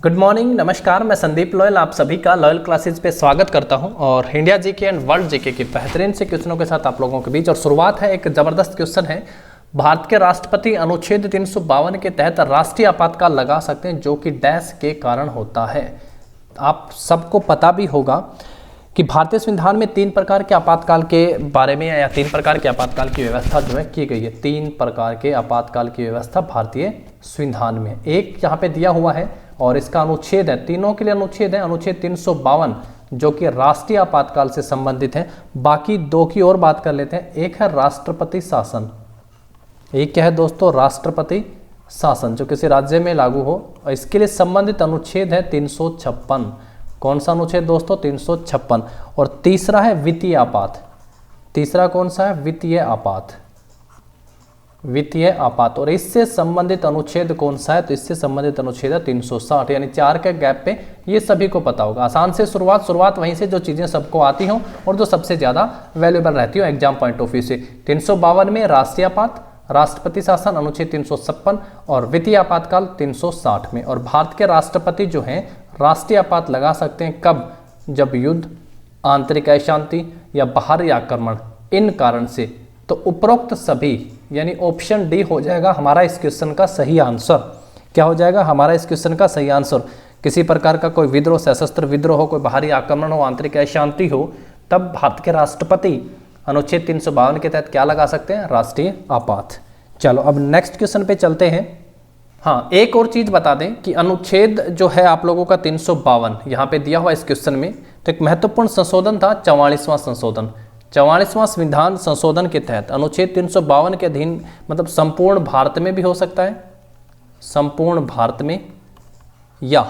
Good morning, नमस्कार। मैं Sandeep loyal आप सभी का लॉयल क्लासेज पे स्वागत करता हूं और India GK and world GK की बेहतरीन से क्वेश्चनों के साथ आप लोगों के बीच। और शुरुआत है, एक ज़बरदस्त क्वेश्चन है। भारत के राष्ट्रपति अनुच्छेद 352 के तहत राष्ट्रीय आपातकाल लगा सकते हैं जो कि डैश के कारण होता है। आप सबको पता भी होगा कि भारतीय संविधान में 3 प्रकार के आपातकाल के बारे में या 3 प्रकार के आपातकाल की व्यवस्था जो है की गई है। 3 प्रकार के आपातकाल की व्यवस्था भारतीय संविधान में एक यहाँ पे दिया हुआ है और इसका अनुच्छेद है, तीनों के लिए अनुच्छेद है, अनुच्छेद 352 जो कि राष्ट्रीय आपातकाल से संबंधित है। बाकी 2 की और बात कर लेते हैं। एक है राष्ट्रपति शासन, एक क्या है दोस्तों, राष्ट्रपति शासन जो किसी राज्य में लागू हो, और इसके लिए संबंधित अनुच्छेद है 356। कौन सा अनुच्छेद दोस्तों? 356। और तीसरा है वित्तीय आपात। तीसरा कौन सा है? वित्तीय आपात। वित्तीय आपात। और इससे संबंधित अनुच्छेद कौन सा है? तो इससे संबंधित अनुच्छेद है 360। यानी 4 के गैप पे ये सभी को पता होगा। आसान से शुरुआत वहीं से जो चीज़ें सबको आती हों और जो सबसे ज़्यादा वैल्यूएबल रहती हो एग्जाम पॉइंट ऑफ व्यू से। 352 में राष्ट्रीय आपात, राष्ट्रपति शासन अनुच्छेद 356 और वित्तीय आपातकाल 360 में। और भारत के राष्ट्रपति जो हैं राष्ट्रीय आपात लगा सकते हैं कब? जब युद्ध, आंतरिक अशांति या बाहरी आक्रमण, इन कारण से। तो उपरोक्त सभी यानी ऑप्शन डी हो जाएगा हमारा इस क्वेश्चन का सही आंसर। क्या हो जाएगा हमारा इस क्वेश्चन का सही आंसर? किसी प्रकार का कोई विद्रोह, सशस्त्र विद्रोह हो, कोई बाहरी आक्रमण हो, आंतरिक अशांति हो, तब भारत के राष्ट्रपति अनुच्छेद 352 के तहत क्या लगा सकते हैं? राष्ट्रीय आपात। चलो अब नेक्स्ट क्वेश्चन पे चलते हैं। हाँ, एक और चीज बता दें कि अनुच्छेद जो है आप लोगों का 352 यहाँ पे दिया हुआ इस क्वेश्चन में, तो एक महत्वपूर्ण संशोधन था 44वां संशोधन। 44वां संविधान संशोधन के तहत अनुच्छेद 352 के अधीन, मतलब संपूर्ण भारत में भी हो सकता है, संपूर्ण भारत में या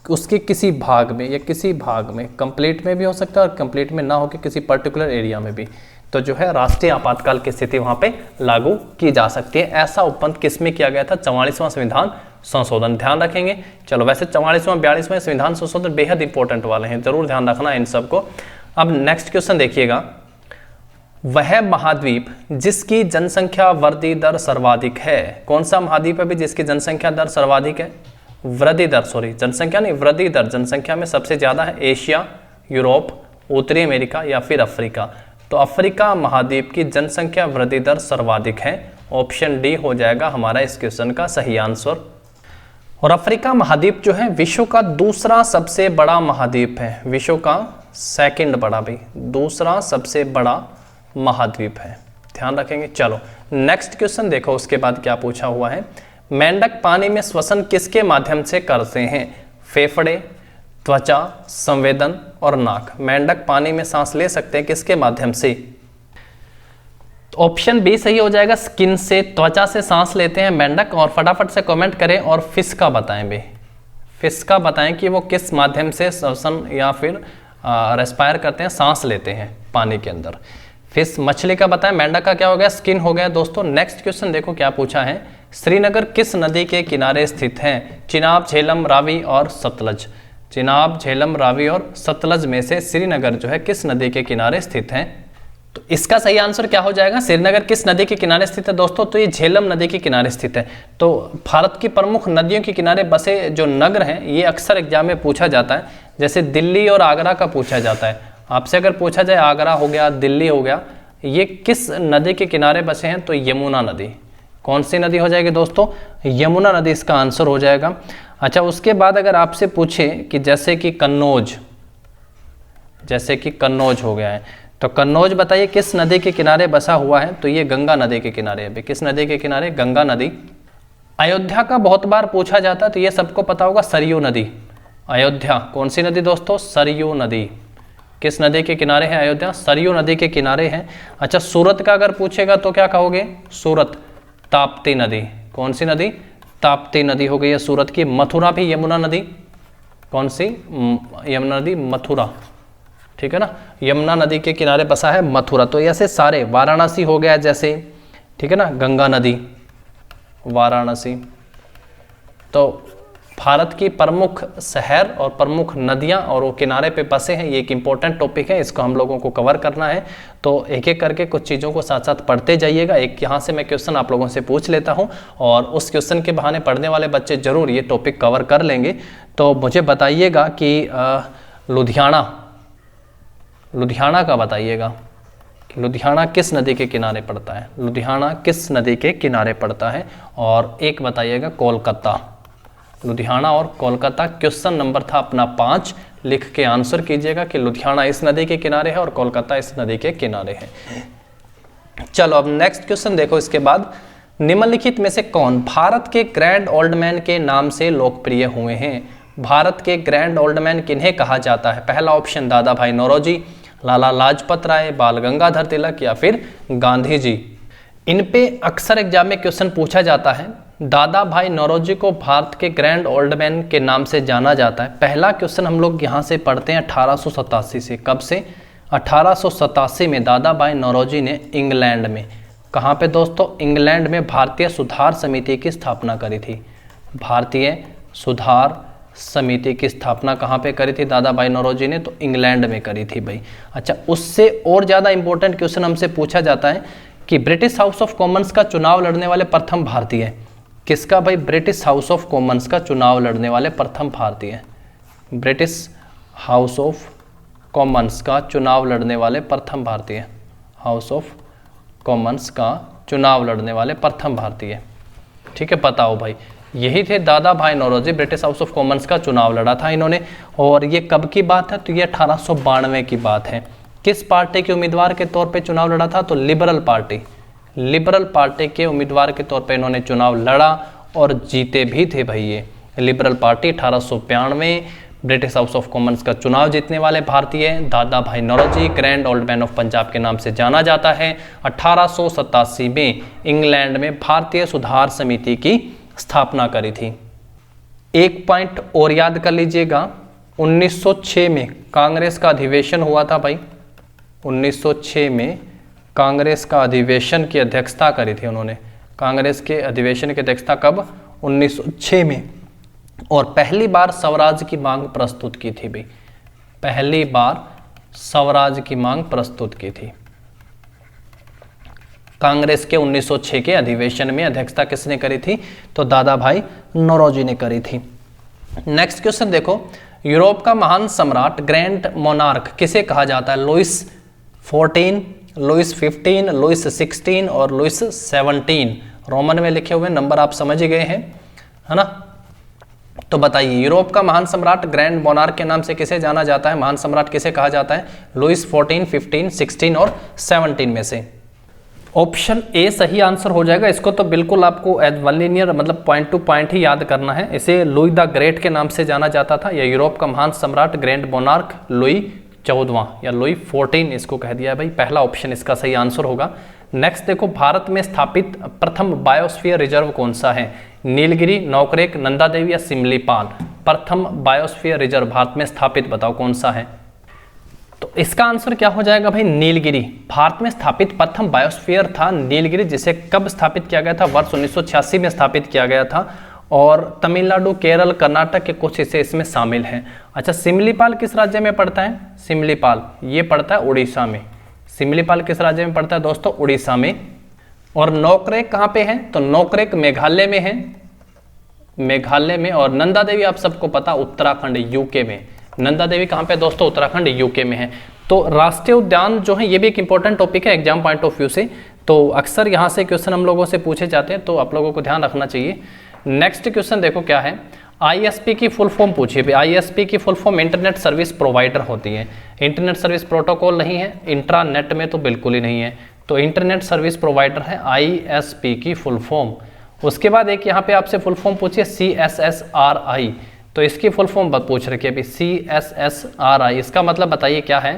उसके किसी भाग में, या किसी भाग में, कंप्लीट में भी हो सकता है और कंप्लीट में ना हो के किसी पर्टिकुलर एरिया में भी, तो जो है राष्ट्रीय आपातकाल की स्थिति वहां पे लागू की जा सकती है। ऐसा उपबंध किसमें किया गया था? 44वां संविधान संशोधन। ध्यान रखेंगे। चलो, वैसे 44वां 42वां संविधान संशोधन बेहद इंपॉर्टेंट वाले हैं, जरूर ध्यान रखना इन सबको। अब नेक्स्ट क्वेश्चन देखिएगा। वह महाद्वीप जिसकी जनसंख्या वृद्धि दर सर्वाधिक है, कौन सा महाद्वीप है भी जिसकी जनसंख्या दर सर्वाधिक है? वृद्धि दर, सॉरी जनसंख्या नहीं, वृद्धि दर। जनसंख्या में सबसे ज्यादा है एशिया, यूरोप, उत्तरी अमेरिका या फिर अफ्रीका। तो अफ्रीका महाद्वीप की जनसंख्या वृद्धि दर सर्वाधिक है। ऑप्शन डी हो जाएगा हमारा इस क्वेश्चन का सही आंसर। और अफ्रीका महाद्वीप जो है विश्व का दूसरा सबसे बड़ा महाद्वीप है, विश्व का सेकंड बड़ा भी, दूसरा सबसे बड़ा महाद्वीप है। ध्यान रखेंगे। चलो नेक्स्ट क्वेश्चन देखो, उसके बाद क्या पूछा हुआ है। मेंढक पानी में श्वसन किसके माध्यम से करते हैं? फेफड़े, त्वचा, संवेदन और नाक। मेंढक पानी में सांस ले सकते हैं किसके माध्यम से? तो ऑप्शन बी सही हो जाएगा, स्किन से, त्वचा से सांस लेते हैं मेंढक। और फटाफट से कमेंट करें और फिश का बताएं भी, फिश का बताएं कि वो किस माध्यम से श्वसन या फिर रेस्पायर करते हैं, सांस लेते हैं पानी के अंदर। फिश, मछली का बताएं। मेंढक का क्या हो गया? स्किन हो गया दोस्तों। नेक्स्ट क्वेश्चन देखो क्या पूछा है। श्रीनगर किस नदी के किनारे स्थित है? चिनाब, झेलम, रावी और सतलज। चिनाब, झेलम, रावी और सतलज में से श्रीनगर जो है किस नदी के किनारे स्थित है? तो इसका सही आंसर क्या हो जाएगा? श्रीनगर किस नदी के किनारे स्थित है दोस्तों? तो ये झेलम नदी के किनारे स्थित है। तो भारत की प्रमुख नदियों के किनारे बसे जो नगर हैं, ये अक्सर एग्जाम में पूछा जाता है। जैसे दिल्ली और आगरा का पूछा जाता है। आपसे अगर पूछा जाए आगरा हो गया, दिल्ली हो गया, ये किस नदी के किनारे बसे हैं? तो यमुना नदी। कौन सी नदी हो जाएगी दोस्तों? यमुना नदी इसका आंसर हो जाएगा। अच्छा, उसके बाद अगर आपसे पूछे कि जैसे कि कन्नौज, जैसे कि कन्नौज हो गया है, तो कन्नौज बताइए किस नदी के किनारे बसा हुआ है? तो ये गंगा नदी के किनारे है। किस नदी के किनारे? गंगा नदी। अयोध्या का बहुत बार पूछा जाता है, तो ये सबको पता होगा, सरयू नदी। अयोध्या कौन सी नदी दोस्तों? सरयू नदी। किस नदी के किनारे है अयोध्या? सरयू नदी के किनारे है। अच्छा, सूरत का अगर पूछेगा तो क्या कहोगे? सूरत, ताप्ती नदी। कौन सी नदी? ताप्ती नदी हो गई है सूरत की। मथुरा भी यमुना नदी। कौन सी? यमुना नदी, मथुरा। ठीक है ना, यमुना नदी के किनारे बसा है मथुरा। तो ऐसे सारे, वाराणसी हो गया जैसे, ठीक है ना, गंगा नदी, वाराणसी। तो भारत की प्रमुख शहर और प्रमुख नदियां और वो किनारे पे बसे हैं, ये एक इंपॉर्टेंट टॉपिक है, इसको हम लोगों को कवर करना है। तो एक एक करके कुछ चीज़ों को साथ साथ पढ़ते जाइएगा। एक यहाँ से मैं क्वेश्चन आप लोगों से पूछ लेता हूँ और उस क्वेश्चन के बहाने पढ़ने वाले बच्चे जरूर ये टॉपिक कवर कर लेंगे। तो मुझे बताइएगा कि लुधियाना का बताइएगा कि लुधियाना किस नदी के किनारे पड़ता है, लुधियाना किस नदी के किनारे पड़ता है। और एक बताइएगा कोलकाता, लुधियाना और कोलकाता। क्वेश्चन नंबर था अपना 5, लिख के आंसर कीजिएगा कि लुधियाना इस नदी के किनारे है और कोलकाता इस नदी के किनारे है। चलो अब नेक्स्ट क्वेश्चन देखो। इसके बाद निम्नलिखित में से कौन भारत के ग्रैंड ओल्ड मैन के नाम से लोकप्रिय हुए हैं? भारत के ग्रैंड ओल्ड मैन किन्हें कहा जाता है? पहला ऑप्शन दादा भाई नौरोजी, लाला लाजपत राय, बाल गंगाधर तिलक या फिर गांधी जी। इन पे अक्सर एग्जाम में क्वेश्चन पूछा जाता है। दादा भाई नौरोजी को भारत के ग्रैंड ओल्ड मैन के नाम से जाना जाता है। पहला क्वेश्चन हम लोग यहाँ से पढ़ते हैं 1887 से। कब से? 1887 में दादा भाई नौरोजी ने इंग्लैंड में, कहाँ पे दोस्तों? इंग्लैंड में भारतीय सुधार समिति की स्थापना करी थी। भारतीय सुधार समिति की स्थापना कहाँ पे करी थी दादा भाई नौरोजी ने? तो इंग्लैंड में करी थी भाई। अच्छा, उससे और ज़्यादा इंपॉर्टेंट क्वेश्चन हमसे पूछा जाता है कि ब्रिटिश हाउस ऑफ कॉमन्स का चुनाव लड़ने वाले प्रथम भारतीय, किसका भाई? ब्रिटिश हाउस ऑफ कॉमन्स का चुनाव लड़ने वाले प्रथम भारतीय, ब्रिटिश हाउस ऑफ कॉमन्स का चुनाव लड़ने वाले प्रथम भारतीय, हाउस ऑफ कॉमन्स का चुनाव लड़ने वाले प्रथम भारतीय। ठीक है, बताओ भाई, यही थे Dadabhai Naoroji. British House of Commons का चुनाव लड़ा था इन्होंने। और ये कब की बात है? तो ये 1892 की बात है। किस पार्टी के उम्मीदवार के तौर पे चुनाव लड़ा था? तो लिबरल पार्टी, लिबरल पार्टी के उम्मीदवार के तौर पे इन्होंने चुनाव लड़ा और जीते भी थे भाई। ये Liberal Party 1892 British House of Commons का चुनाव जीतने वाले भारतीय Dadabhai Naoroji, grand old man of Punjab के नाम से जाना जाता है। 1887 में इंग्लैंड में भारतीय सुधार समिति की स्थापना करी थी। एक पॉइंट और याद कर लीजिएगा, 1906 में कांग्रेस का अधिवेशन हुआ था भाई। 1906 में कांग्रेस का अधिवेशन की अध्यक्षता करी थी उन्होंने। कांग्रेस के अधिवेशन की अध्यक्षता कब? 1906 में। और पहली बार स्वराज की मांग प्रस्तुत की थी भाई, पहली बार स्वराज की मांग प्रस्तुत की थी। कांग्रेस के 1906 के अधिवेशन में अध्यक्षता किसने करी थी? तो दादा भाई नौरोजी ने करी थी। नेक्स्ट क्वेश्चन देखो, यूरोप का महान सम्राट ग्रैंड मोनार्क किसे कहा जाता है? लुइस 14, लुइस 15, लुइस 16 और लुइस 17। रोमन में लिखे हुए नंबर आप समझ ही गए हैं, है ना? तो बताइए, यूरोप का महान सम्राट ग्रैंड मोनार्क के नाम से किसे जाना जाता है? महान सम्राट किसे कहा जाता है? लुइस 14, 15, 16 और 17 में से ऑप्शन ए सही आंसर हो जाएगा। इसको तो बिल्कुल आपको एज वन लीनियर मतलब पॉइंट टू पॉइंट ही याद करना है। इसे लुई द ग्रेट के नाम से जाना जाता था। या यूरोप का महान सम्राट ग्रैंड मोनार्क लुई 14वां या लुई 14 इसको कह दिया है भाई। पहला ऑप्शन इसका सही आंसर होगा। नेक्स्ट देखो, भारत में स्थापित प्रथम बायोस्फीयर रिजर्व कौन सा है? नीलगिरी, नौकरेक, नंदा देवी या सिमलीपाल? प्रथम बायोस्फीयर रिजर्व भारत में स्थापित बताओ कौन सा है? तो इसका आंसर क्या हो जाएगा भाई? नीलगिरी। भारत में स्थापित प्रथम बायोस्फीयर था नीलगिरी, जिसे कब स्थापित किया गया था? वर्ष 1986 में स्थापित किया गया था। और तमिलनाडु, केरल, कर्नाटक के कुछ हिस्से इसमें शामिल हैं। अच्छा, सिमलीपाल किस राज्य में पड़ता है? सिमलीपाल ये पड़ता है उड़ीसा में। सिमलीपाल किस राज्य में पड़ता है दोस्तों? उड़ीसा में। और नौकरेक कहाँ पे है? तो नौकरेक मेघालय में है, मेघालय में। और नंदा देवी आप सबको पता उत्तराखंड यूके में। नंदा देवी कहाँ पे दोस्तों? उत्तराखंड यूके में है। तो राष्ट्रीय उद्यान जो है ये भी एक इंपॉर्टेंट टॉपिक है एग्जाम पॉइंट ऑफ व्यू से। तो अक्सर यहाँ से क्वेश्चन हम लोगों से पूछे जाते हैं, तो आप लोगों को ध्यान रखना चाहिए। नेक्स्ट क्वेश्चन देखो क्या है, आईएसपी की फुल फॉर्म पूछिए। आईएसपी की full form internet service provider होती है। इंटरनेट सर्विस प्रोटोकॉल नहीं है, इंट्रानेट में तो बिल्कुल ही नहीं है। तो इंटरनेट सर्विस प्रोवाइडर है आईएसपी की फुल फॉर्म। उसके बाद एक यहाँ पे आपसे फुल फॉर्म पूछिए CSSRI, तो इसकी फुल फॉर्म पूछ रखी है अभी CSSRI। इसका मतलब बताइए क्या है?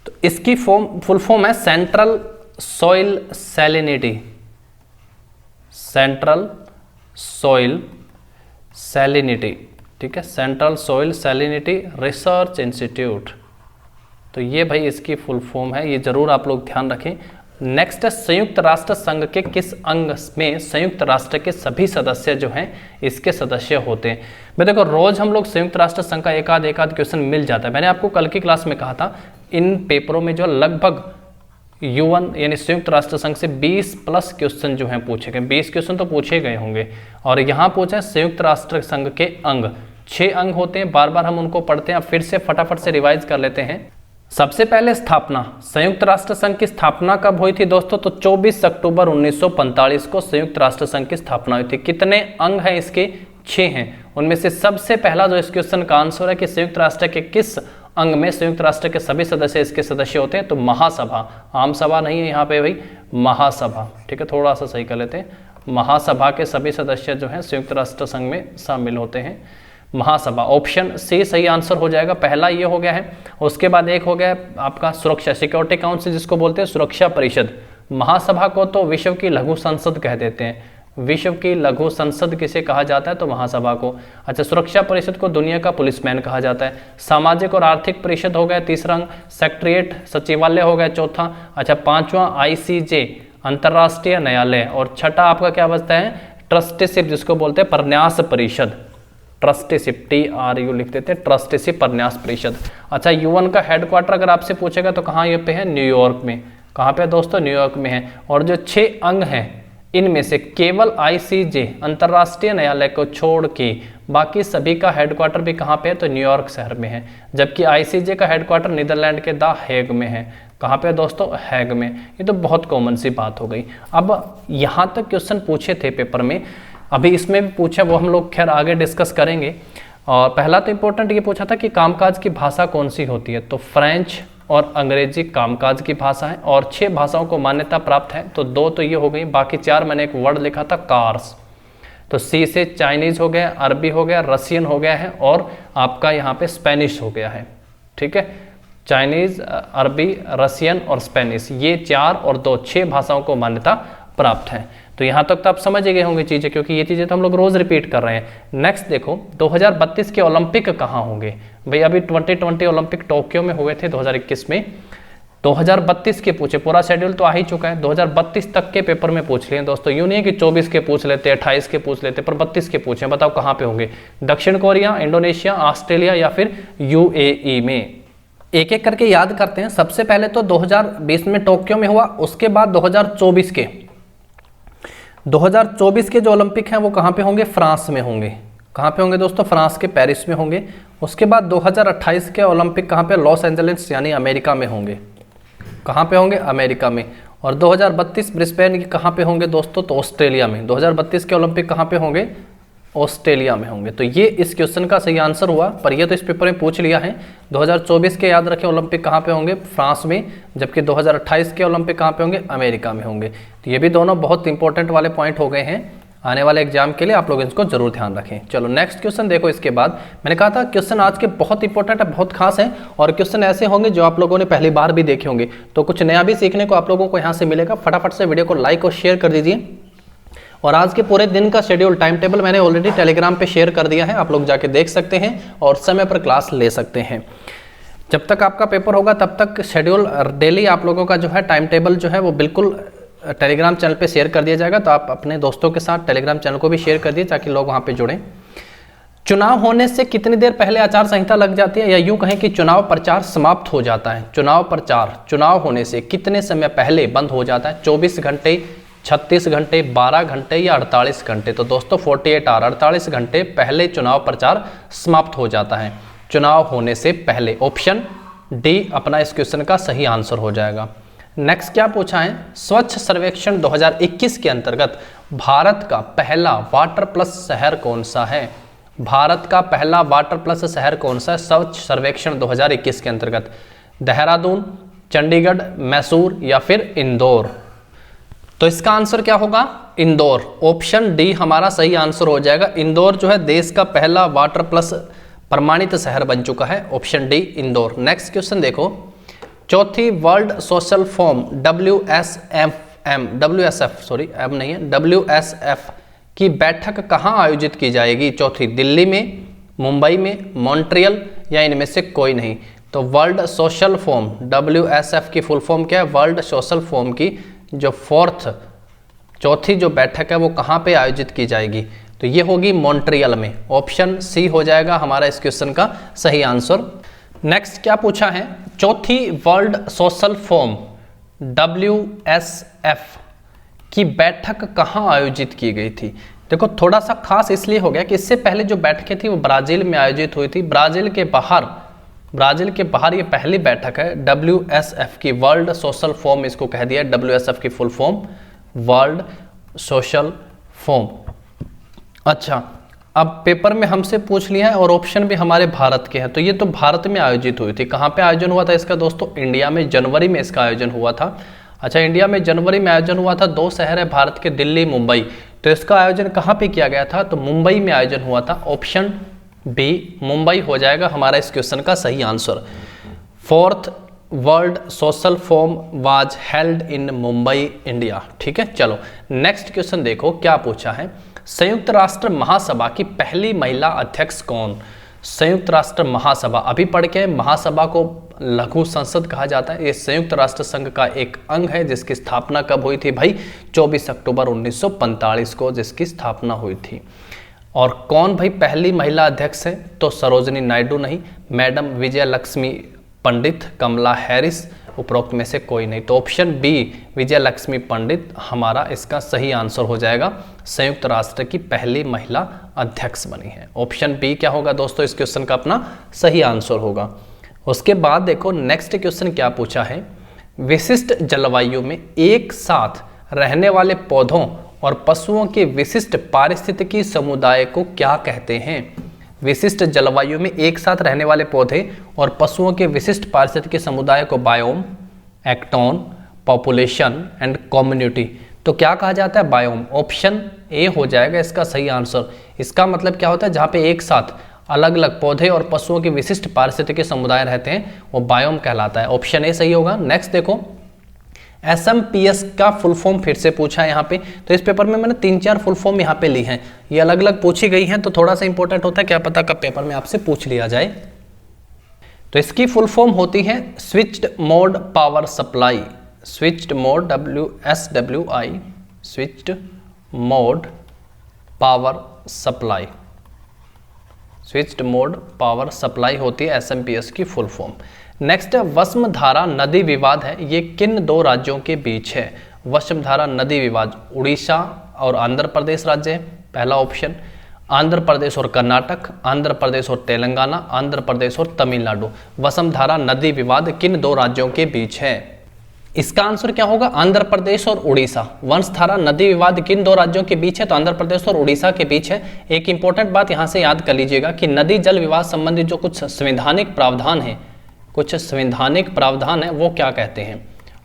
तो इसकी फुल फॉर्म है central soil salinity, central soil salinity, ठीक है, central soil salinity research institute. तो ये भाई इसकी फुल फॉर्म है, ये जरूर आप लोग ध्यान रखें। नेक्स्ट है संयुक्त राष्ट्र संघ के किस अंग में संयुक्त राष्ट्र के सभी सदस्य जो हैं इसके सदस्य होते हैं। मैं देखो रोज हम लोग संयुक्त राष्ट्र संघ का एक आध क्वेश्चन मिल जाता है। मैंने आपको कल की क्लास में कहा था इन पेपरों में जो लगभग UN यानी संयुक्त राष्ट्र संघ से 20+ क्वेश्चन जो हैं पूछे गए, 20 क्वेश्चन तो पूछे गए होंगे। और यहाँ पूछा है संयुक्त राष्ट्र संघ के अंग, 6 अंग होते हैं, बार बार हम उनको पढ़ते हैं। अब फिर से फटाफट से रिवाइज कर लेते हैं। सबसे पहले स्थापना, संयुक्त राष्ट्र संघ की स्थापना कब हुई थी दोस्तों? तो 24 अक्टूबर 1945 को संयुक्त राष्ट्र संघ की स्थापना हुई थी। कितने अंग हैं इसके? 6 हैं। उनमें से सबसे पहला जो इस क्वेश्चन का आंसर है कि संयुक्त राष्ट्र के किस अंग में संयुक्त राष्ट्र के सभी सदस्य इसके सदस्य होते हैं? तो महासभा, आम सभा नहीं है यहाँ पे भाई, महासभा। ठीक है, थोड़ा सा सही कर लेते हैं। महासभा के सभी सदस्य जो हैं संयुक्त राष्ट्र संघ में शामिल होते हैं, महासभा। ऑप्शन सी सही आंसर हो जाएगा। पहला ये हो गया है। उसके बाद एक हो गया है आपका सुरक्षा, सिक्योरिटी काउंसिल जिसको बोलते हैं सुरक्षा परिषद। महासभा को तो विश्व की लघु संसद कह देते हैं, विश्व की लघु संसद किसे कहा जाता है? तो महासभा को। अच्छा, सुरक्षा परिषद को दुनिया का पुलिसमैन कहा जाता है। सामाजिक और आर्थिक परिषद हो गया तीसरा अंग, सेक्रेटेरिएट सचिवालय हो गया चौथा। अच्छा, पांचवा ICJ अंतर्राष्ट्रीय न्यायालय, और छठा आपका क्या बचता है? ट्रस्टीशिप जिसको बोलते हैं प्रन्यास परिषद, ट्रस्टीशिप TRU लिख देते हैं, ट्रस्टीशिप प्रन्यास परिषद। अच्छा, UN का हेडक्वार्टर अगर आपसे पूछेगा तो कहाँ ये पे है? न्यूयॉर्क में। कहाँ पे दोस्तों? न्यूयॉर्क में है। और जो 6 अंग हैं इनमें से केवल ICJ अंतर्राष्ट्रीय न्यायालय को छोड़ के बाकी सभी का हेडक्वार्टर भी कहाँ पे है? तो न्यूयॉर्क शहर में है। जबकि ICJ का हेडक्वार्टर नीदरलैंड के द हेग में है। कहाँ पे दोस्तों? हैग में। ये तो बहुत कॉमन सी बात हो गई। अब यहाँ तक क्वेश्चन पूछे थे पेपर में, अभी इसमें भी पूछा, वो हम लोग खैर आगे डिस्कस करेंगे। और पहला तो इम्पोर्टेंट ये पूछा था कि कामकाज की भाषा कौन सी होती है? तो फ्रेंच और अंग्रेजी कामकाज की भाषा है, और 6 भाषाओं को मान्यता प्राप्त है। तो 2 तो ये हो गई, बाकी 4 मैंने एक वर्ड लिखा था कार्स। तो C से चाइनीज हो गया, अरबी हो गया, रशियन हो गया है, और आपका यहाँ पे स्पेनिश हो गया है। ठीक है, चाइनीज, अरबी, रशियन और स्पेनिश, ये 4 और 2 6 भाषाओं को मान्यता प्राप्त है। तो यहाँ तक तो आप समझ गए होंगे चीज़ें, क्योंकि ये चीज़ें तो हम लोग रोज रिपीट कर रहे हैं। नेक्स्ट देखो, 2032 के ओलंपिक कहाँ होंगे? भाई अभी 2020 ओलंपिक टोक्यो में हुए थे 2021 में। 2032 के पूछे, पूरा शेड्यूल तो आ ही चुका है, 2032 तक के पेपर में पूछ लिए दोस्तों। यूँ नहीं है कि 24 के पूछ लेते, 28 के पूछ लेते, पर 32 के पूछे। बताओ कहाँ पे होंगे? दक्षिण कोरिया, इंडोनेशिया, ऑस्ट्रेलिया या फिर UAE में? एक एक करके याद करते हैं। सबसे पहले तो 2020 में टोक्यो में हुआ, उसके बाद 2024 के जो ओलंपिक हैं वो कहाँ पे होंगे? फ्रांस में होंगे। कहाँ पे होंगे दोस्तों? फ्रांस के पेरिस में होंगे। उसके बाद 2028 के ओलंपिक कहाँ पे? लॉस एंजलिस यानी अमेरिका में होंगे। कहाँ पे होंगे? अमेरिका में। और 2032 ब्रिस्बेन के कहाँ पे होंगे दोस्तों? तो ऑस्ट्रेलिया में। 2032 के ओलंपिक कहाँ पे होंगे? ऑस्ट्रेलिया में होंगे। तो ये इस क्वेश्चन का सही आंसर हुआ, पर ये तो इस पेपर में पूछ लिया है। 2024 के याद रखें ओलंपिक कहाँ पे होंगे? फ्रांस में। जबकि 2028 के ओलंपिक कहाँ पे होंगे? अमेरिका में होंगे। तो ये भी दोनों बहुत इंपॉर्टेंट वाले पॉइंट हो गए हैं आने वाले एग्जाम के लिए, आप लोग इसको जरूर ध्यान रखें। चलो नेक्स्ट क्वेश्चन देखो। इसके बाद मैंने कहा था क्वेश्चन आज के बहुत इंपॉर्टेंट है, बहुत खास है, और क्वेश्चन ऐसे होंगे जो आप लोगों ने पहली बार भी देखे होंगे। तो कुछ नया भी सीखने को आप लोगों को यहाँ से मिलेगा। फटाफट से वीडियो को लाइक और शेयर कर दीजिए। और आज के पूरे दिन का शेड्यूल, टाइम टेबल मैंने ऑलरेडी टेलीग्राम पे शेयर कर दिया है, आप लोग जाके देख सकते हैं और समय पर क्लास ले सकते हैं। जब तक आपका पेपर होगा तब तक शेड्यूल डेली आप लोगों का जो है टाइम टेबल जो है वो बिल्कुल टेलीग्राम चैनल पे शेयर कर दिया जाएगा। तो आप अपने दोस्तों के साथ टेलीग्राम चैनल को भी शेयर कर दिए ताकि लोग वहाँ पे जुड़ें। चुनाव होने से कितनी देर पहले आचार संहिता लग जाती है, या यूँ कहें कि चुनाव प्रचार समाप्त हो जाता है? चुनाव प्रचार चुनाव होने से कितने समय पहले बंद हो जाता है? 24 घंटे, 36 घंटे, 12 घंटे या 48 घंटे? तो दोस्तों 48 आवर, 48 घंटे पहले चुनाव प्रचार समाप्त हो जाता है चुनाव होने से पहले। ऑप्शन डी अपना इस क्वेश्चन का सही आंसर हो जाएगा। नेक्स्ट क्या पूछा है? स्वच्छ सर्वेक्षण 2021 के अंतर्गत भारत का पहला वाटर प्लस शहर कौन सा है? भारत का पहला वाटर प्लस शहर कौन सा है स्वच्छ सर्वेक्षण 2021 के अंतर्गत? देहरादून, चंडीगढ़, मैसूर या फिर इंदौर? तो इसका आंसर क्या होगा? इंदौर। ऑप्शन डी हमारा सही आंसर हो जाएगा। इंदौर जो है देश का पहला वाटर प्लस प्रमाणित शहर बन चुका है। Option D Indore. Next question देखो। चौथी वर्ल्ड सोशल फोरम WSF की बैठक कहाँ आयोजित की जाएगी? चौथी, दिल्ली में, मुंबई में, मॉन्ट्रियल या इनमें से कोई नहीं? तो वर्ल्ड सोशल फोरम, WSF की फुल फॉर्म क्या है? वर्ल्ड सोशल फोरम की जो चौथी जो बैठक है वो कहाँ पे आयोजित की जाएगी? तो ये होगी मॉन्ट्रियल में। ऑप्शन सी हो जाएगा हमारा इस क्वेश्चन का सही आंसर। नेक्स्ट क्या पूछा है? चौथी वर्ल्ड सोशल फोरम WSF की बैठक कहाँ आयोजित की गई थी? देखो थोड़ा सा खास इसलिए हो गया कि इससे पहले जो बैठकें थी वो ब्राजील में आयोजित हुई थी। ब्राजील के बाहर ये पहली बैठक है WSF की, वर्ल्ड सोशल फोरम इसको कह दिया। WSF की full form world social forum. अच्छा, अब पेपर में हमसे पूछ लिया है और ऑप्शन भी हमारे भारत के हैं, तो ये तो भारत में आयोजित हुई थी। कहाँ पे आयोजन हुआ था इसका दोस्तों? इंडिया में जनवरी में इसका आयोजन हुआ था। अच्छा, इंडिया में जनवरी में आयोजन हुआ था। 2 शहर है भारत के, दिल्ली, मुंबई। तो इसका आयोजन कहाँ पे किया गया था? तो मुंबई में आयोजन हुआ था। ऑप्शन बी मुंबई हो जाएगा हमारा इस क्वेश्चन का सही answer. 4th world social forum was held in Mumbai, India. ठीक है, चलो नेक्स्ट क्वेश्चन देखो क्या पूछा है। संयुक्त राष्ट्र महासभा की पहली महिला अध्यक्ष कौन? संयुक्त राष्ट्र महासभा अभी पढ़ के, महासभा को लघु संसद कहा जाता है। ये संयुक्त राष्ट्र संघ का एक अंग है जिसकी स्थापना कब हुई थी भाई? 24 अक्टूबर 1945 को जिसकी स्थापना हुई थी। और कौन भाई पहली महिला अध्यक्ष है? तो सरोजिनी नायडू नहीं, मैडम विजय लक्ष्मी पंडित, कमला हैरिस, उपरोक्त में से कोई नहीं। तो ऑप्शन बी विजय लक्ष्मी पंडित हमारा इसका सही आंसर हो जाएगा। संयुक्त राष्ट्र की पहली महिला अध्यक्ष बनी है। ऑप्शन बी क्या होगा दोस्तों? इस क्वेश्चन का अपना सही आंसर होगा। उसके बाद देखो नेक्स्ट क्वेश्चन क्या पूछा है। विशिष्ट जलवायु में एक साथ रहने वाले पौधों और पशुओं के विशिष्ट पारिस्थितिकी समुदाय को क्या कहते हैं? विशिष्ट जलवायु में एक साथ रहने वाले पौधे और पशुओं के विशिष्ट पारिस्थितिकी समुदाय को बायोम, एक्टोन, पॉपुलेशन एंड कम्युनिटी। तो क्या कहा जाता है? बायोम। ऑप्शन ए हो जाएगा इसका सही आंसर। इसका मतलब क्या होता है? जहाँ पे एक साथ अलग अलग पौधे और पशुओं के विशिष्ट पारिस्थितिकी समुदाय रहते हैं वो बायोम कहलाता है। ऑप्शन ए सही होगा। नेक्स्ट देखो, SMPS का फुल फॉर्म फिर से पूछा है यहाँ पे। तो इस पेपर में मैंने 3-4 फुल फॉर्म यहाँ पे ली हैं, ये अलग अलग पूछी गई हैं, तो थोड़ा सा इंपॉर्टेंट होता है, क्या पता कब पेपर में आपसे पूछ लिया जाए। तो इसकी फुल फॉर्म होती है switched mode power supply. Switched mode SWI, switched mode power supply. Switched mode power supply होती है SMPS की फुल फॉर्म। नेक्स्ट है वसुंधरा नदी विवाद है, ये किन 2 राज्यों के बीच है? वसुंधरा नदी विवाद उड़ीसा और आंध्र प्रदेश राज्य है, पहला ऑप्शन। आंध्र प्रदेश और कर्नाटक, आंध्र प्रदेश और तेलंगाना, आंध्र प्रदेश और तमिलनाडु। वसुंधरा नदी विवाद किन 2 राज्यों के बीच है? इसका आंसर क्या होगा? आंध्र प्रदेश और उड़ीसा। वंशधारा नदी विवाद किन 2 राज्यों के बीच है? तो आंध्र प्रदेश और उड़ीसा के बीच है। एक इंपॉर्टेंट बात यहाँ से याद कर लीजिएगा कि नदी जल विवाद संबंधी जो कुछ संवैधानिक प्रावधान है वो क्या कहते हैं,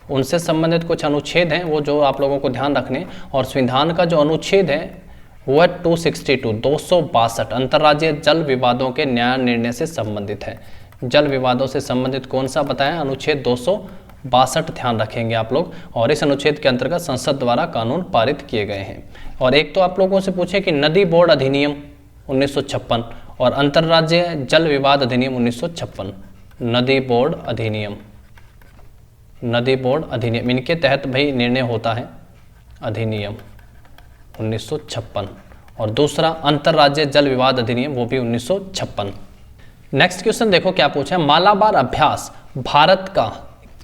उनसे संबंधित कुछ अनुच्छेद हैं वो जो आप लोगों को ध्यान रखने। और संविधान का जो अनुच्छेद है वो है 262 अंतर्राज्यीय जल विवादों के न्याय निर्णय से संबंधित है। जल विवादों से संबंधित कौन सा बताया? अनुच्छेद 262 ध्यान रखेंगे आप लोग। और इस अनुच्छेद के अंतर्गत संसद द्वारा कानून पारित किए गए हैं। और एक तो आप लोगों से पूछे कि नदी बोर्ड अधिनियम 1956 और अंतर्राज्यीय जल विवाद अधिनियम 1956। नदी बोर्ड अधिनियम, इनके तहत भाई निर्णय होता है, अधिनियम 1956। और दूसरा अंतर्राज्यीय जल विवाद अधिनियम वो भी 1956। नेक्स्ट क्वेश्चन देखो क्या पूछा है। मालाबार अभ्यास भारत का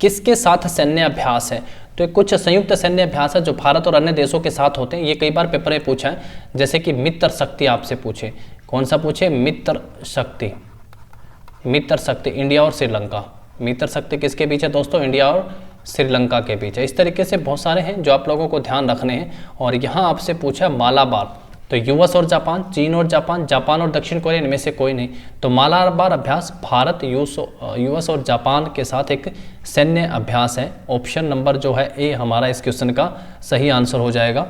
किसके साथ सैन्य अभ्यास है? तो कुछ संयुक्त सैन्य अभ्यास है जो भारत और अन्य देशों के साथ होते हैं। ये कई बार पेपर में पूछा है, जैसे कि मित्र शक्ति आपसे पूछे। कौन सा पूछे? मित्र शक्ति इंडिया और श्रीलंका। मित्र शक्ति किसके बीच है दोस्तों? इंडिया और श्रीलंका के बीच है। इस तरीके से बहुत सारे हैं जो आप लोगों को ध्यान रखने हैं। और यहाँ आपसे पूछा मालाबार, तो यूएस और जापान, चीन और जापान, जापान और दक्षिण कोरिया, इनमें से कोई नहीं। तो मालाबार अभ्यास भारत यूएस और जापान के साथ एक सैन्य अभ्यास है। ऑप्शन नंबर जो है ए हमारा इस क्वेश्चन का सही आंसर हो जाएगा।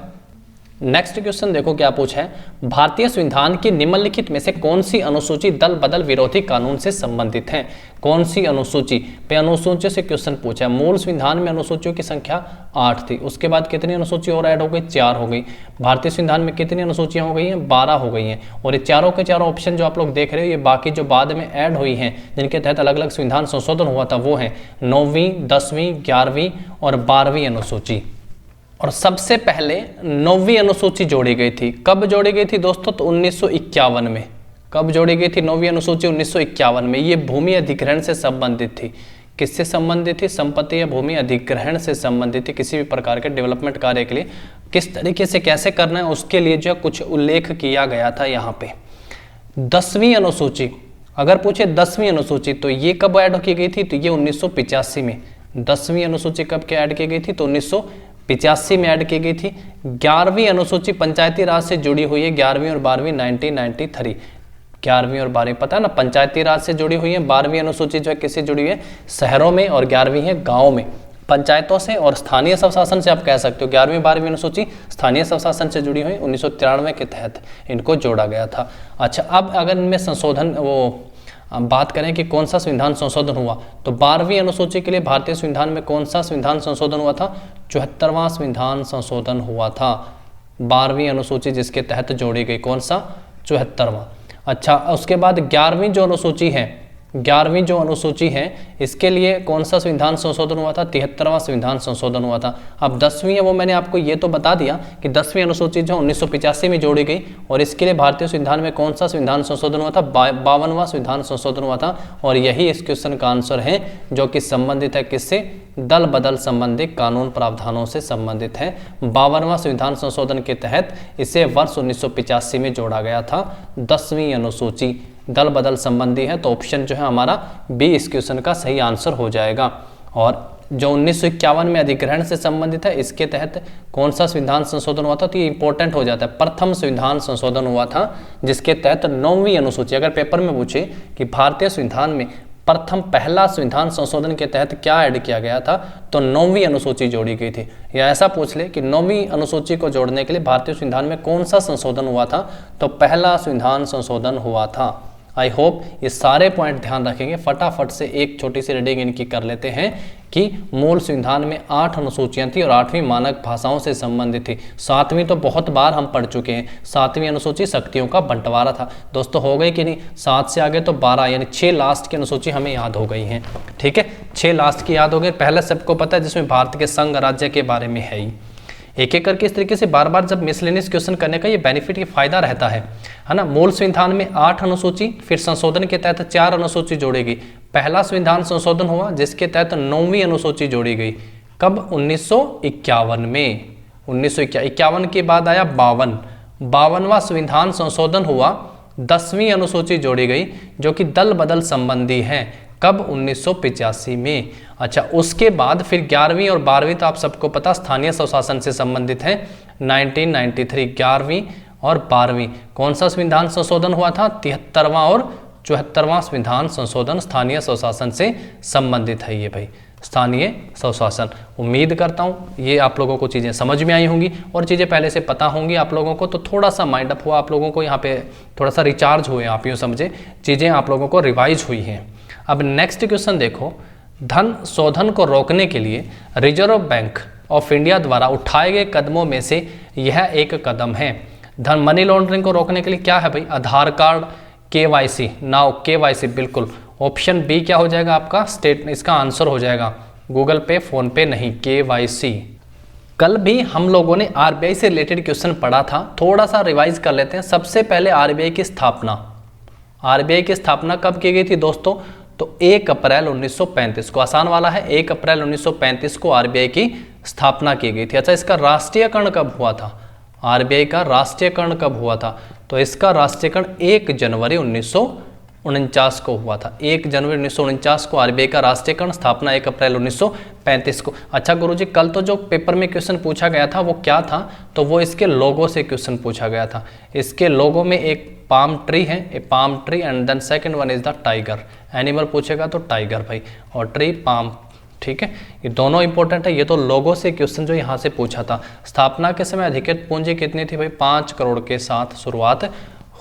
नेक्स्ट क्वेश्चन देखो क्या पूछा है, भारतीय संविधान की निम्नलिखित में से कौन सी अनुसूची दल बदल विरोधी कानून से संबंधित है? कौन सी अनुसूची पे अनुसूची से क्वेश्चन पूछा है। मूल संविधान में अनुसूचियों की संख्या 8 थी, उसके बाद कितनी अनुसूची और ऐड हो गई? 4 हो गई। भारतीय संविधान में कितनी अनुसूचियां हो गई हैं? 12 हो गई हैं। और ये चारों के चारों ऑप्शन जो आप लोग देख रहे हो, ये बाकी जो बाद में ऐड हुई हैं जिनके तहत अलग अलग संविधान संशोधन हुआ था, वो है 9वीं, 10वीं, 11वीं और 12वीं अनुसूची। और सबसे पहले 9वीं अनुसूची जोड़ी गई थी। कब जोड़ी गई थी दोस्तों? तो 1951 में। कब जोड़ी गई थी 9वीं अनुसूची? 1951 में। ये भूमि अधिग्रहण से संबंधित थी। किससे संबंधित थी? संपत्ति या भूमि अधिग्रहण से संबंधित थी। किसी भी प्रकार के डेवलपमेंट कार्य के लिए किस तरीके से कैसे करना है उसके लिए जो कुछ उल्लेख किया गया था यहाँ पे। 10वीं अनुसूची अगर पूछे 10वीं अनुसूची तो ये कब ऐड की गई थी? तो ये 1985 में। 10वीं अनुसूची कब के ऐड की गई थी? तो 1985 में ऐड की गई थी। 11वीं अनुसूची पंचायती राज से जुड़ी हुई है। 11वीं और 12वीं 1993। 11वीं और 12वीं पता है ना, पंचायती राज से जुड़ी हुई है। 12वीं अनुसूची जो है किससे जुड़ी हुई है? शहरों में। और 11वीं है गाँव में, पंचायतों से और स्थानीय स्वशासन से आप कह सकते हो। 11वीं 12वीं अनुसूची स्थानीय स्वशासन से जुड़ी हुई 1993 के तहत इनको जोड़ा गया था। अच्छा, अब अगर इनमें संशोधन बात करें कि कौन सा संविधान संशोधन हुआ, तो 12वीं अनुसूची के लिए भारतीय संविधान में कौन सा संविधान संशोधन हुआ था? 74वां संविधान संशोधन हुआ था। 12वीं अनुसूची जिसके तहत जोड़ी गई, कौन सा? 74वां। अच्छा, उसके बाद 11वीं जो अनुसूची है, 11वीं जो अनुसूची है इसके लिए कौन सा संविधान संशोधन हुआ था? 73वां संविधान संशोधन हुआ था। अब 10वीं है वो मैंने आपको ये तो बता दिया कि 10वीं अनुसूची जो 1985 में जोड़ी गई, और इसके लिए भारतीय संविधान में कौन सा संविधान संशोधन हुआ था? 52वां संविधान संशोधन हुआ था। और यही इस क्वेश्चन का आंसर है जो कि संबंधित है किससे? दल बदल संबंधी कानून प्रावधानों से संबंधित है। 52वां संविधान संशोधन के तहत इसे वर्ष 1985 में जोड़ा गया था। 10वीं अनुसूची दल बदल संबंधी है, तो ऑप्शन जो है हमारा बी इस क्वेश्चन का सही आंसर हो जाएगा। और जो 1951 में अधिग्रहण से संबंधित है, इसके तहत कौन सा संविधान संशोधन हुआ था? तो ये इंपॉर्टेंट हो जाता है। प्रथम संविधान संशोधन हुआ था जिसके तहत 9वीं अनुसूची, अगर पेपर में पूछे कि भारतीय संविधान में प्रथम पहला संविधान संशोधन के तहत क्या ऐड किया गया था, तो 9वीं अनुसूची जोड़ी गई थी। या ऐसा पूछ ले कि 9वीं अनुसूची को जोड़ने के लिए भारतीय संविधान में कौन सा संशोधन हुआ था, तो पहला संविधान संशोधन हुआ था। आई होप ये सारे पॉइंट ध्यान रखेंगे। फटाफट से एक छोटी सी रीडिंग इनकी कर लेते हैं कि मूल संविधान में 8 अनुसूचियां थी और 8वीं मानक भाषाओं से संबंधित थी। 7वीं तो बहुत बार हम पढ़ चुके हैं। 7वीं अनुसूची शक्तियों का बंटवारा था। दोस्तों हो गई कि नहीं? 7 से आगे तो 12 यानी 6 लास्ट की अनुसूची हमें याद हो गई हैं। ठीक है, 6 लास्ट की याद हो गई। पहले सबको पता है जिसमें भारत के संघ राज्य के बारे में है ही। एक एक करके इस तरीके से बार बार जब मिसलेनियस क्वेश्चन करने का ये बेनिफिट, ये फायदा रहता है ना। मूल संविधान में 8 अनुसूची, फिर संशोधन के तहत 4 अनुसूची जोड़ी गई। पहला संविधान संशोधन हुआ जिसके तहत 9वीं अनुसूची जोड़ी गई। कब? 1951 में। 1951 के बाद आया 52वां संविधान संशोधन हुआ। 10वीं अनुसूची जोड़ी गई जो कि दल बदल संबंधी है। कब? 1985 में। अच्छा, उसके बाद फिर 11वीं और 12वीं तो आप सबको पता स्थानीय स्वशासन से संबंधित है। 1993 11वीं और 12वीं कौन सा संविधान संशोधन हुआ था? 73वां और 74वां संविधान संशोधन स्थानीय स्वशासन से संबंधित है। ये भाई स्थानीय स्वशासन। उम्मीद करता हूँ ये आप लोगों को चीज़ें समझ में आई होंगी और चीज़ें पहले से पता होंगी आप लोगों को, तो थोड़ा सा माइंड अप हुआ आप लोगों को, यहाँ पे थोड़ा सा रिचार्ज हुए, आप यूँ समझे चीज़ें आप लोगों को रिवाइज हुई हैं। अब नेक्स्ट क्वेश्चन देखो, धन शोधन को रोकने के लिए रिजर्व बैंक ऑफ इंडिया द्वारा उठाए गए कदमों में से यह एक कदम है। धन मनी लॉन्ड्रिंग को रोकने के लिए क्या है भाई? आधार कार्ड, KYC। नाउ KYC बिल्कुल ऑप्शन बी क्या हो जाएगा आपका? स्टेट, इसका आंसर हो जाएगा गूगल पे, फोन पे नहीं, KYC। कल भी हम लोगों ने RBI से रिलेटेड क्वेश्चन पढ़ा था, थोड़ा सा रिवाइज कर लेते हैं। सबसे पहले RBI की स्थापना कब की गई थी दोस्तों? तो 1 अप्रैल 1935 को, आसान वाला है, 1 अप्रैल 1935 को RBI की स्थापना की गई थी। अच्छा, इसका राष्ट्रीयकरण कब हुआ था? RBI का राष्ट्रीयकरण कब हुआ था? तो इसका राष्ट्रीयकरण 1 जनवरी 1949 को हुआ था। 1 जनवरी 1949 को RBI का राष्ट्रीयकरण, स्थापना 1 अप्रैल 1935 को। अच्छा गुरुजी, कल तो जो पेपर में क्वेश्चन पूछा गया था वो क्या था? तो वो इसके लोगो से क्वेश्चन पूछा गया था। इसके लोगो में एक पाम ट्री है, a palm tree, and then second one is the tiger. Animal पूछेगा तो टाइगर भाई, और ट्री पाम ठीक है, ये दोनों इंपॉर्टेंट है। ये तो लोगों से क्वेश्चन जो यहाँ से पूछा था। स्थापना के समय अधिकृत पूंजी कितनी थी भाई? 5 करोड़ के साथ शुरुआत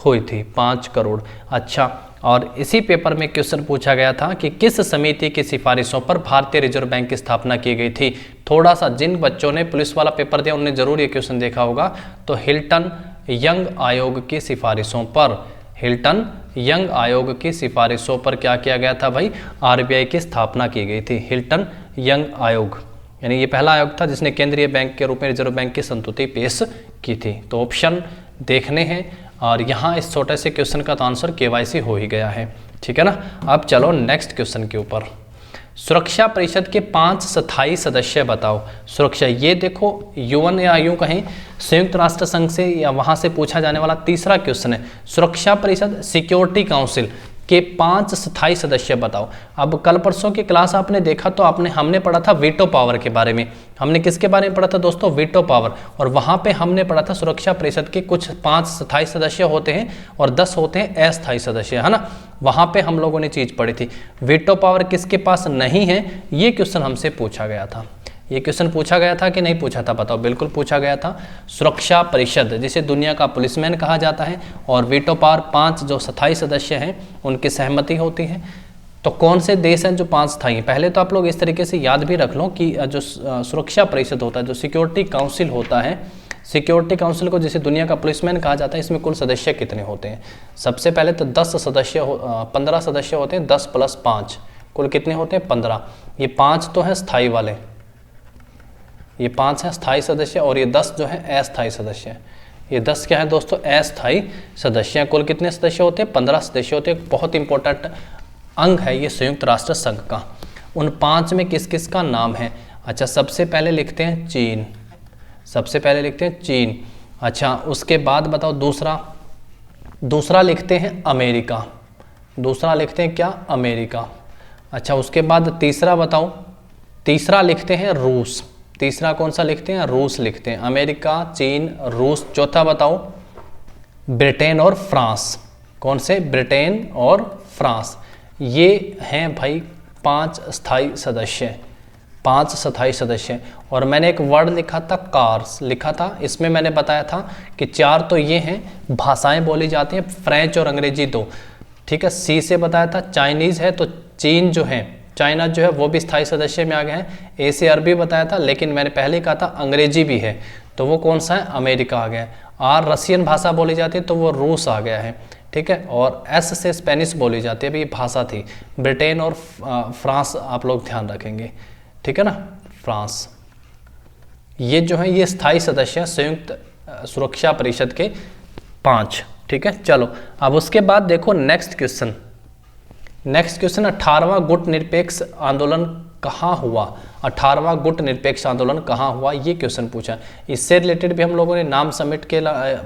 हुई थी, 5 करोड़। अच्छा, और इसी पेपर में क्वेश्चन पूछा गया था कि किस समिति की सिफारिशों पर भारतीय रिजर्व बैंक की स्थापना की गई थी? थोड़ा सा जिन बच्चों ने पुलिस वाला पेपर दिया उन्होंने जरूर ये क्वेश्चन देखा होगा। तो हिल्टन यंग आयोग की सिफारिशों पर, हिल्टन यंग आयोग की सिफारिशों पर क्या किया गया था भाई? आरबीआई की स्थापना की गई थी। हिल्टन यंग आयोग, यानी ये पहला आयोग था जिसने केंद्रीय बैंक के रूप में रिजर्व बैंक की संस्तुति पेश की थी। तो ऑप्शन देखने हैं, और यहाँ इस छोटे से क्वेश्चन का तो आंसर केवाईसी हो ही गया है, ठीक है ना। अब चलो नेक्स्ट क्वेश्चन के ऊपर। सुरक्षा परिषद के 5 स्थायी सदस्य बताओ। सुरक्षा, ये देखो यूएन या यूं कहें संयुक्त राष्ट्र संघ से या वहां से पूछा जाने वाला तीसरा क्वेश्चन है। सुरक्षा परिषद सिक्योरिटी काउंसिल के 5 स्थायी सदस्य बताओ। अब कल परसों की क्लास आपने देखा तो हमने पढ़ा था वीटो पावर के बारे में। हमने किसके बारे में पढ़ा था दोस्तों? Veto power. और वहां पे हमने पढ़ा था सुरक्षा परिषद के कुछ 5 स्थायी सदस्य होते हैं और 10 होते हैं अस्थायी सदस्य, है ना। वहां पे हम लोगों ने चीज पढ़ी थी। वीटो पावर किसके पास नहीं है, ये क्वेश्चन हमसे पूछा गया था। ये क्वेश्चन पूछा गया था कि नहीं पूछा था बताओ? बिल्कुल पूछा गया था। सुरक्षा परिषद जिसे दुनिया का पुलिसमैन कहा जाता है, और वीटो पावर 5 जो स्थायी सदस्य हैं उनकी सहमति होती है। तो कौन से देश हैं जो 5 स्थायी हैं? पहले तो आप लोग इस तरीके से याद भी रख लो कि जो सुरक्षा परिषद होता है, जो सिक्योरिटी काउंसिल होता है, सिक्योरिटी काउंसिल को जिसे दुनिया का पुलिसमैन कहा जाता है, इसमें कुल सदस्य कितने होते हैं? सबसे पहले तो 15 सदस्य होते हैं। 10 + 5 कुल कितने होते हैं? 15। ये 5 तो हैं स्थायी वाले, ये 5 हैं स्थायी सदस्य, और ये 10 जो है अस्थायी सदस्य हैं। ये 10 क्या है दोस्तों? अस्थायी सदस्य हैं। कुल कितने सदस्य होते हैं? 15 सदस्य होते हैं। बहुत इंपॉर्टेंट अंग है ये संयुक्त राष्ट्र संघ का। उन 5 में किस किस का नाम है? अच्छा, सबसे पहले लिखते हैं चीन, सबसे पहले लिखते हैं चीन। अच्छा, उसके बाद बताओ दूसरा लिखते हैं अमेरिका, दूसरा लिखते हैं क्या? अमेरिका। अच्छा, उसके बाद तीसरा बताओ, तीसरा लिखते हैं रूस। तीसरा कौन सा लिखते हैं? रूस लिखते हैं। अमेरिका, चीन, रूस। चौथा बताओ ब्रिटेन और फ्रांस। कौन से? ब्रिटेन और फ्रांस। ये हैं भाई 5 स्थायी सदस्य, 5 स्थायी सदस्य। और मैंने एक वर्ड लिखा था कार्स लिखा था, इसमें मैंने बताया था कि 4 तो ये हैं, भाषाएं बोली जाती हैं, फ्रेंच और अंग्रेजी 2, ठीक है। सी से बताया था चाइनीज़ है, तो चीन जो है, चाइना जो है वो भी स्थायी सदस्य में आ गए हैं। ए से अरबी बताया था, लेकिन मैंने पहले ही कहा था अंग्रेजी भी है, तो वो कौन सा है? अमेरिका आ गया है। आर रशियन भाषा बोली जाती है, तो वो रूस आ गया है, ठीक है। और एस से स्पेनिश बोली जाती है, अभी भाषा थी। ब्रिटेन और फ्रांस आप लोग ध्यान रखेंगे, ठीक है ना, फ्रांस। ये जो है ये स्थायी सदस्य हैं संयुक्त सुरक्षा परिषद के 5, ठीक है। चलो अब उसके बाद देखो नेक्स्ट क्वेश्चन। नेक्स्ट क्वेश्चन 18वां गुट निरपेक्ष आंदोलन कहाँ हुआ? 18वां गुट निरपेक्ष आंदोलन कहाँ हुआ, ये क्वेश्चन पूछा। इससे रिलेटेड भी हम लोगों ने नाम समिट के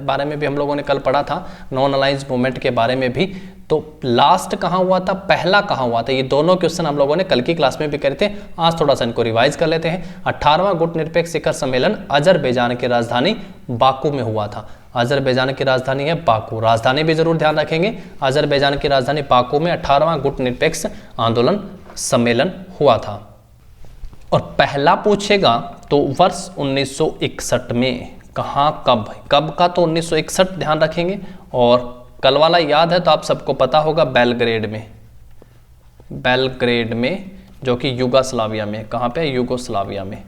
बारे में भी हम लोगों ने कल पढ़ा था, नॉन अलाइंस मूवमेंट के बारे में भी। तो लास्ट कहाँ हुआ था, पहला कहाँ हुआ था, ये दोनों क्वेश्चन हम लोगों ने कल की क्लास में भी करे थे। आज थोड़ा सा इनको रिवाइज कर लेते हैं। 18वां गुट निरपेक्ष शिखर सम्मेलन अजरबैजान की राजधानी बाकू में हुआ था। अजरबैजान की राजधानी है बाकू, राजधानी भी जरूर ध्यान रखेंगे। अजरबैजान की राजधानी बाकू में 18वां गुट निरपेक्ष आंदोलन सम्मेलन हुआ था। और पहला पूछेगा तो वर्ष 1961 में, कहाँ कब, कब का तो 1961 ध्यान रखेंगे। और कल वाला याद है तो आप सबको पता होगा, बेलग्रेड में, बेलग्रेड में जो कि यूगोस्लाविया में, कहाँ पे? यूगोस्लाविया में,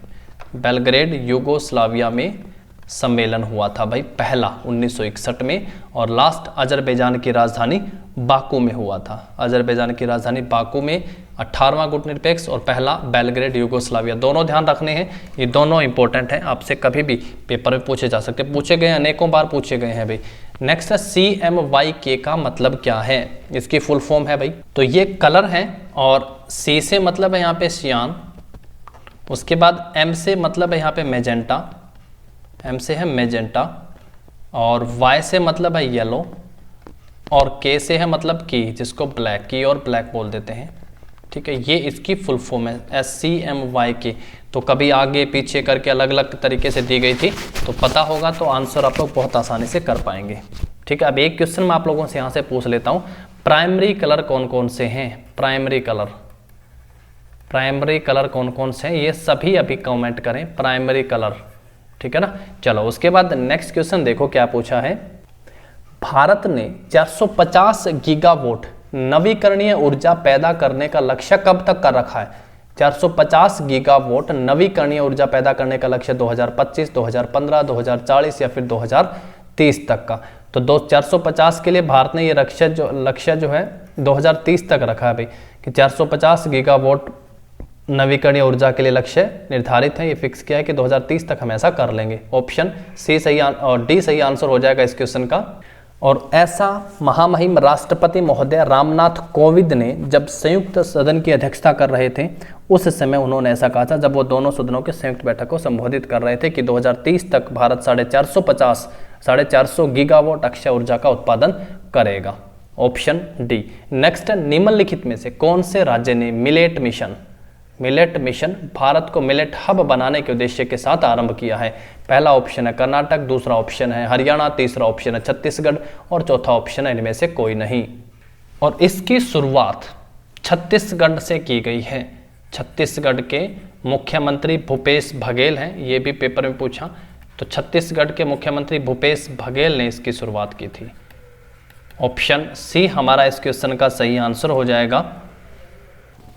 बेलग्रेड यूगोस्लाविया में सम्मेलन हुआ था भाई पहला 1961 में। और लास्ट अजरबैजान की राजधानी बाकू में हुआ था। अजरबैजान की राजधानी बाकू में 18वां गुट निरपेक्ष और पहला बेलग्रेड यूगोस्लाविया, दोनों ध्यान रखने हैं, ये दोनों इंपॉर्टेंट हैं, आपसे कभी भी पेपर में पूछे जा सकते, पूछे गए अनेकों बार पूछे गए हैं भाई। नेक्स्ट है CMYK का मतलब क्या है, इसकी फुल फॉर्म है भाई। तो ये कलर है, और C से मतलब है यहाँ पे सियान, उसके बाद M से मतलब है यहाँ पे मेजेंटा, M से है मेजेंटा, और Y से मतलब है येलो, और K से है मतलब की, जिसको ब्लैक की और ब्लैक बोल देते हैं, ठीक है। ये इसकी फुल फॉर्म है SCMYK। तो कभी आगे पीछे करके अलग अलग तरीके से दी गई थी, तो पता होगा तो आंसर आप लोग बहुत आसानी से कर पाएंगे, ठीक है। अब एक क्वेश्चन मैं आप लोगों से यहाँ से पूछ लेता हूँ, प्राइमरी कलर कौन कौन से हैं? प्राइमरी कलर, प्राइमरी कलर कौन कौन से हैं, ये सभी अभी कमेंट करें प्राइमरी कलर, ठीक है ना। चलो उसके बाद नेक्स्ट क्वेश्चन देखो क्या पूछा है। भारत ने 450 गीगावाट नवीकरणीय ऊर्जा पैदा करने का लक्ष्य कब तक कर रखा है। 450 गीगावाट नवीकरणीय ऊर्जा पैदा करने का लक्ष्य 2025, 2015, 2040 या फिर 2030 तक का। तो 450 के लिए भारत ने ये लक्ष्य जो है 2030 तक रखा है भाई, कि 450 गीगावाट नवीकरणीय ऊर्जा के लिए लक्ष्य निर्धारित है। ये फिक्स किया है कि 2030 तक हम ऐसा कर लेंगे। ऑप्शन सी सही और डी सही आंसर हो जाएगा इस क्वेश्चन का। और ऐसा महामहिम राष्ट्रपति महोदय रामनाथ कोविंद ने जब संयुक्त सदन की अध्यक्षता कर रहे थे, उस समय उन्होंने ऐसा कहा था जब वो दोनों सदनों के संयुक्त बैठक को संबोधित कर रहे थे कि 2030 तक भारत 450 गीगावाट अक्षय ऊर्जा का उत्पादन करेगा। Option D. नेक्स्ट, निम्नलिखित में से कौन से राज्य ने मिलेट मिशन भारत को मिलेट हब बनाने के उद्देश्य के साथ आरंभ किया है। पहला ऑप्शन है कर्नाटक, दूसरा ऑप्शन है हरियाणा, तीसरा ऑप्शन है छत्तीसगढ़ और चौथा ऑप्शन है इनमें से कोई नहीं। और इसकी शुरुआत छत्तीसगढ़ से की गई है। छत्तीसगढ़ के मुख्यमंत्री भूपेश बघेल हैं, ये भी पेपर में पूछा। तो छत्तीसगढ़ के मुख्यमंत्री भूपेश बघेल ने इसकी शुरुआत की थी। ऑप्शन सी हमारा इस क्वेश्चन का सही आंसर हो जाएगा।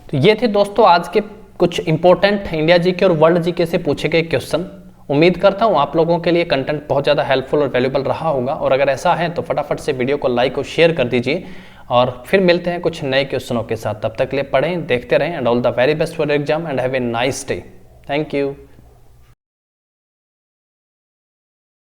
तो ये थे दोस्तों आज के कुछ इंपॉर्टेंट इंडिया जीके और वर्ल्ड जीके से पूछे गए क्वेश्चन। उम्मीद करता हूँ आप लोगों के लिए कंटेंट बहुत ज़्यादा हेल्पफुल और वैल्यूबल रहा होगा। और अगर ऐसा है तो फटाफट से वीडियो को लाइक और शेयर कर दीजिए। और फिर मिलते हैं कुछ नए क्वेश्चनों के साथ। तब तक के लिए पढ़ें, देखते रहें and all the very best for exam and have a nice day. Thank you.